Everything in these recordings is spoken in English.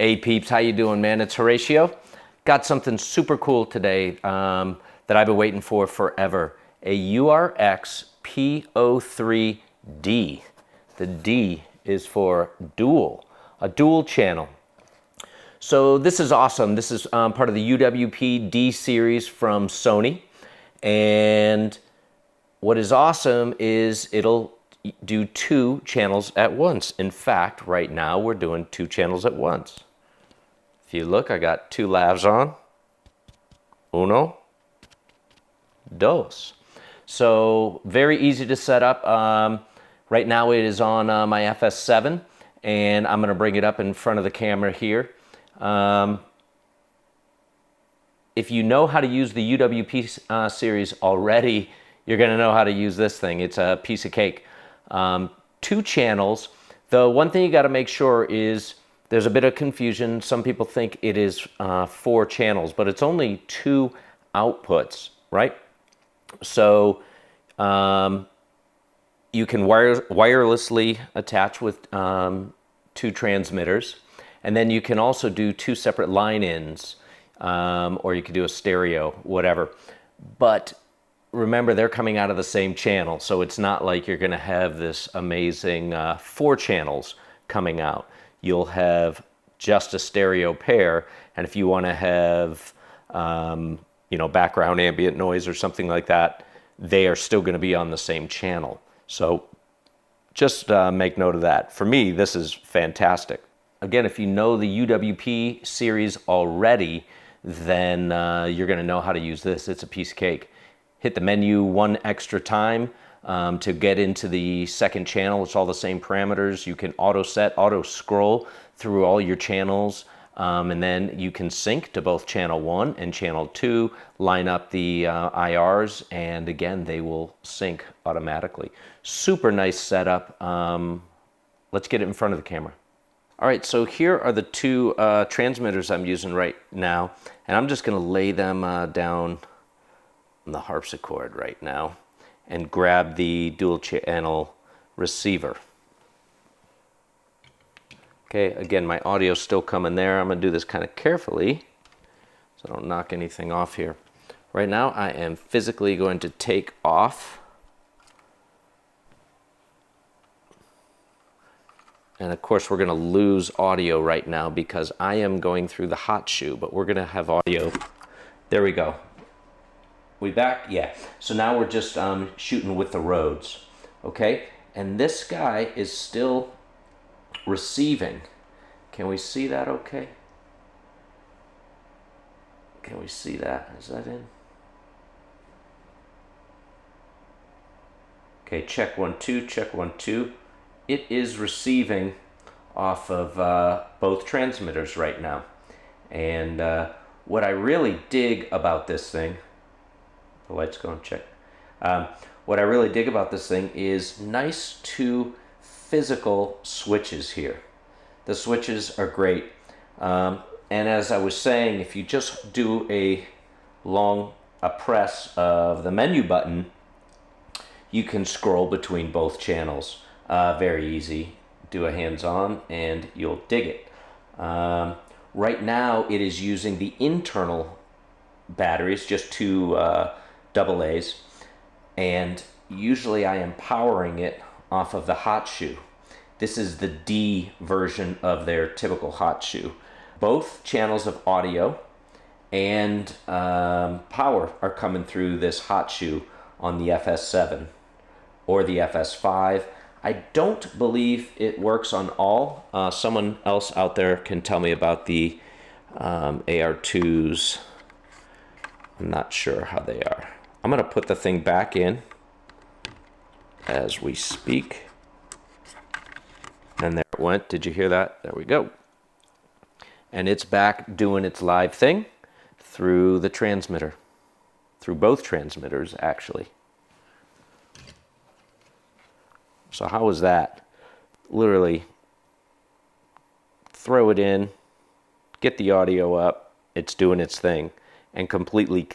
Hey peeps, how you doing, man? It's Horatio. Got something super cool today that I've been waiting for forever. A URX P03D. The D is for dual, a dual channel. So this is awesome. This is part of the UWP-D series from Sony. And what is awesome is it'll do two channels at once. In fact, right now we're doing two channels at once. If you look, I got two lavs on. Uno, dos. So very easy to set up. Right now it is on my FS7, and I'm gonna bring it up in front of the camera here. If you know how to use the UWP series already, you're gonna know how to use this thing. It's a piece of cake. Two channels. The one thing you gotta make sure is there's a bit of confusion. Some people think it is 4 channels, but it's only 2 outputs, right? So you can wirelessly attach with 2 transmitters, and then you can also do 2 separate line-ins, or you could do a stereo, whatever. But remember, they're coming out of the same channel, so it's not like you're gonna have this amazing 4 channels coming out. You'll have just a stereo pair, and if you wanna have you know, background ambient noise or something like that, they are still gonna be on the same channel. So just make note of that. For me, this is fantastic. Again, if you know the UWP series already, then you're gonna know how to use this. It's a piece of cake. Hit the menu one extra time to get into the second channel. It's all the same parameters. You can auto set, auto scroll through all your channels, and then you can sync to both channel 1 and channel 2, line up the IRs, and again, they will sync automatically. Super nice setup. Let's get it in front of the camera. All right, so here are the 2 transmitters I'm using right now, and I'm just gonna lay them down on the harpsichord right now and grab the dual channel receiver. Okay, again, my audio's still coming there. I'm gonna do this kind of carefully so I don't knock anything off here. Right now, I am physically going to take off. And of course, we're gonna lose audio right now because I am going through the hot shoe, but we're gonna have audio. There we go. We back? Yeah. So now we're just shooting with the Rhodes, okay? And this guy is still receiving. Can we see that okay? Can we see that? Is that in? Okay, check 1 2, check 1 2. It is receiving off of both transmitters right now. And what I really dig about this thing, the light's going, check. What I really dig about this thing is nice 2 physical switches here. The switches are great. And as I was saying, if you just do a press of the menu button, you can scroll between both channels. Very easy. Do a hands-on and you'll dig it. Right now it is using the internal batteries, just 2 AA's, and usually I am powering it off of the hot shoe. This is the D version of their typical hot shoe. Both channels of audio and power are coming through this hot shoe on the FS7 or the FS5. I don't believe it works on all. Someone else out there can tell me about the AR2s. I'm not sure how they are. I'm gonna put the thing back in as we speak. And there it went. Did you hear that? There we go. And it's back doing its live thing through the transmitter. Through both transmitters, actually. So how was that? Literally throw it in, get the audio up, it's doing its thing, and completely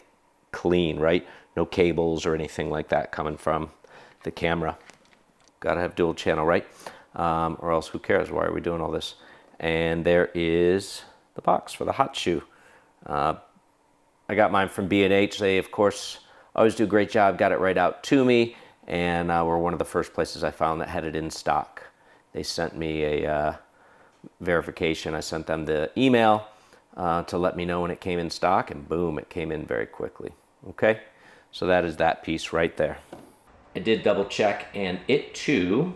clean, right? No cables or anything like that coming from the camera. Gotta have dual channel, right? Or else who cares? Why are we doing all this? And there is the box for the hot shoe. I got mine from B&H. They, of course, always do a great job, got it right out to me, and were one of the first places I found that had it in stock. They sent me a verification. I sent them the email to let me know when it came in stock, and boom, it came in very quickly. Okay, so that is that piece right there. I did double check, and it too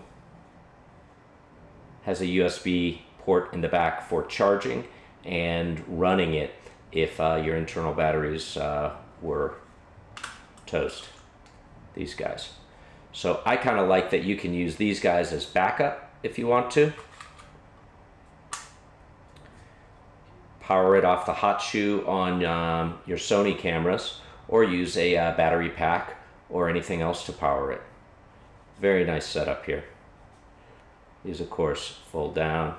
has a USB port in the back for charging and running it if your internal batteries were toast, these guys. So I kind of like that you can use these guys as backup if you want to. Power it off the hot shoe on your Sony cameras, or use a battery pack or anything else to power it. Very nice setup here. These, of course, fold down,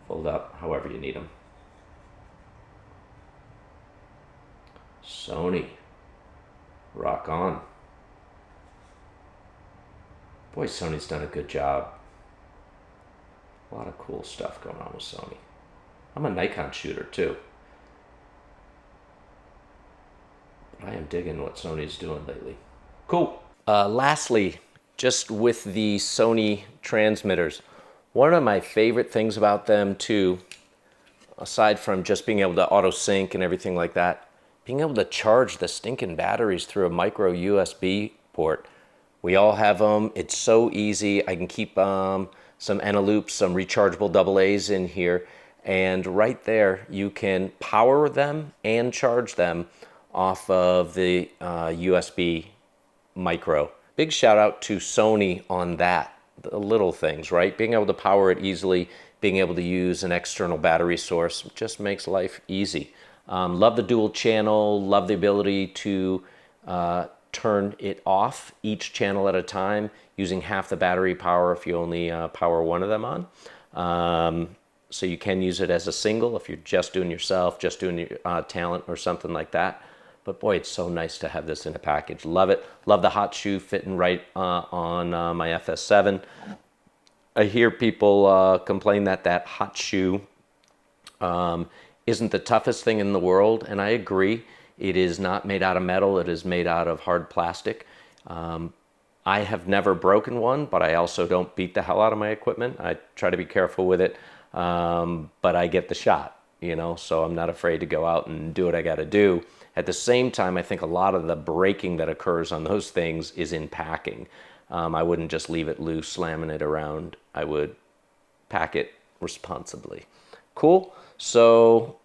fold up, however you need them. Sony, rock on. Boy, Sony's done a good job. A lot of cool stuff going on with Sony. I'm a Nikon shooter too. But I am digging what Sony's doing lately. Cool. Lastly, just with the Sony transmitters, one of my favorite things about them too, aside from just being able to auto sync and everything like that, being able to charge the stinking batteries through a micro USB port. We all have them. It's so easy. I can keep some Eneloops, some rechargeable AA's in here, and right there you can power them and charge them off of the USB micro. Big shout out to Sony on that. The little things, right? Being able to power it easily, being able to use an external battery source just makes life easy. Love the dual channel, love the ability to turn it off each channel at a time using half the battery power if you only power one of them on. So you can use it as a single if you're just doing yourself, just doing your talent or something like that. But boy, it's so nice to have this in a package. Love it. Love the hot shoe fitting right on my FS7. I hear people complain that that hot shoe isn't the toughest thing in the world, and I agree. It is not made out of metal. It is made out of hard plastic. I have never broken one, but I also don't beat the hell out of my equipment. I try to be careful with it, but I get the shot, you know, so I'm not afraid to go out and do what I got to do. At the same time, I think a lot of the breaking that occurs on those things is in packing. I wouldn't just leave it loose, slamming it around. I would pack it responsibly. Cool. So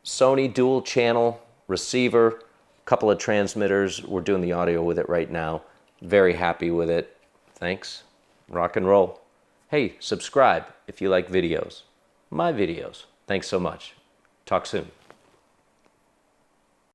Sony dual channel receiver, couple of transmitters. We're doing the audio with it right now. Very happy with it. Thanks. Rock and roll. Hey, subscribe if you like videos. My videos. Thanks so much. Talk soon.